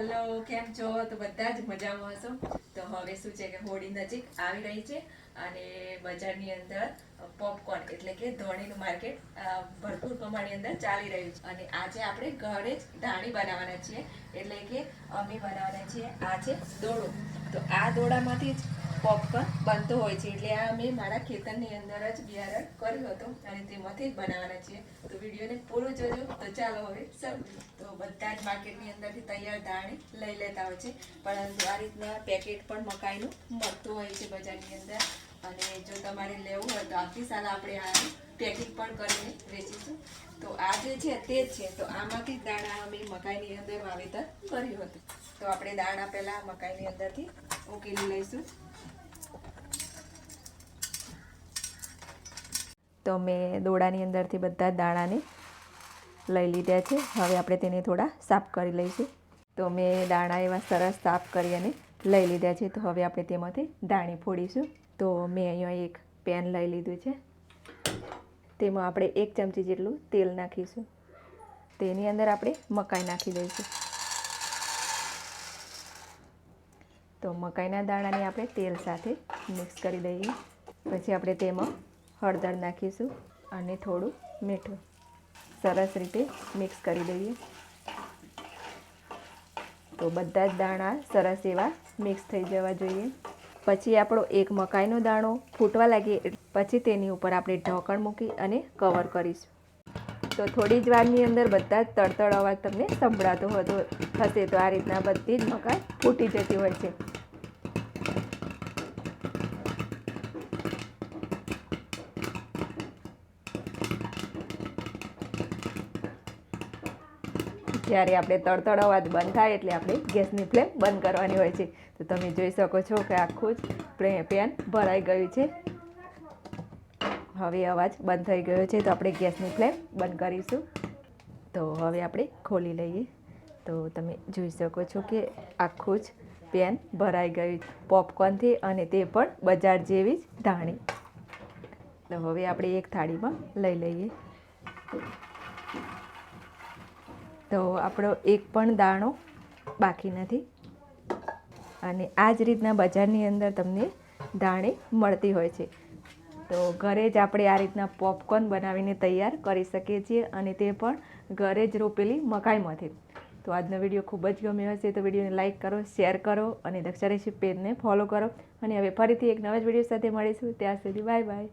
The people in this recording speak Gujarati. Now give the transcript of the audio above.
હેલો, કેમ છો? તો બધા જ મજામાં હશો. તો હવે શું છે કે હોળી નજીક આવી રહી છે અને બજારની અંદર પોપકોર્ન એટલે કે ધોણીનું માર્કેટ ભરપૂર પ્રમાણની અંદર ચાલી રહ્યું છે. અને આજે આપણે ઘરે જ ધાણી બનાવવાના છીએ. એટલે કે અમે બનાવવાના છીએ આ છે દોડો. તો આ દોડામાંથી જ પોપકોર્ન બનતો હોય છે. એટલે આ અમે મારા ખેતરની અંદર જ બિયારણ કર્યું હતું અને તેમાંથી જ બનાવવાના છીએ. તો વિડીયોને પૂરું જોજો. તો ચાલો હવે શરૂ. તો બધા જ માર્કેટની અંદરથી તૈયાર ધાણી લઈ લેતા હોય છે, પરંતુ આ રીતના પેકેટ પણ મકાઈનું મળતું હોય છે બજારની અંદર. અને જો તમારે લેવું હોય તો આવતી સાલ આપણે આ પેકિંગ પણ કરીને વેચીશું. તો આ જે છે તે જ છે. તો આમાંથી જ દાણા અમે મકાઈની અંદર વાવેતર કર્યું હતું. તો આપણે દાણા પહેલા મકાઈની અંદરથી ઉકેલી લઈશું. તો મેં દોડાની અંદરથી બધા દાણાને લઈ લીધા છે. હવે આપણે તેને થોડા સાફ કરી લઈશું. તો મેં દાણા એવા સરસ સાફ કરી અને લઈ લીધા છે. તો હવે આપણે તેમાંથી ધાણી ફોડીશું. તો મેં અહીંયા એક પેન લઈ લીધું છે. તેમાં આપણે 1 ચમચી જેટલું તેલ નાખીશું. તેની અંદર આપણે મકાઈ નાખી દઈશું. તો મકાઈના દાણાને આપણે તેલ સાથે મિક્સ કરી દઈએ. પછી આપણે તેમાં હળદર નાખીશું અને થોડું મીઠું. સરસ રીતે મિક્સ કરી દઈએ. તો બધા જ દાણા સરસ એવા મિક્સ થઈ જવા જોઈએ. પછી આપણો એક મકાઈનો દાણો ફૂટવા લાગે પછી તેની ઉપર આપણે ઢાંકણ મૂકી અને કવર કરીશું. તો થોડી જ વારની અંદર બધા જ તડતડ અવાજ તમને સંભળાતો હશે. તો આ રીતના બધી જ મકાઈ ફૂટી જતી હોય છે. જ્યારે આપણે તડતડ અવાજ બંધ થાય એટલે આપણે ગેસની ફ્લેમ બંધ કરવાની હોય છે. તો તમે જોઈ શકો છો કે આખું જ પેન ભરાઈ ગયું છે. હવે અવાજ બંધ થઈ ગયો છે. તો આપણે ગેસની ફ્લેમ બંધ કરીશું. તો હવે આપણે ખોલી લઈએ. તો તમે જોઈ શકો છો કે આખું જ પેન ભરાઈ ગયું પોપકોર્નથી, અને તે પણ બજાર જેવી જ ધાણી. તો હવે આપણે એક થાળીમાં લઈ લઈએ. તો આપણો એક પણ દાણો બાકી નથી. અને આ જ રીતના બજારની અંદર તમને ધાણી મળતી હોય છે. તો ઘરે જ આપણે આ રીતના પોપકોર્ન બનાવીને તૈયાર કરી શકીએ છીએ, અને તે પણ ઘરે જ રોપેલી મકાઈમાંથી. તો આજનો વિડીયો ખૂબ જ ગમ્યો હશે તો વિડીયોને લાઇક કરો, શેર કરો અને દક્ષા રેસીપી પેજને ફોલો કરો. અને હવે ફરીથી એક નવા જ વિડીયો સાથે મળીશું. ત્યાં સુધી બાય બાય.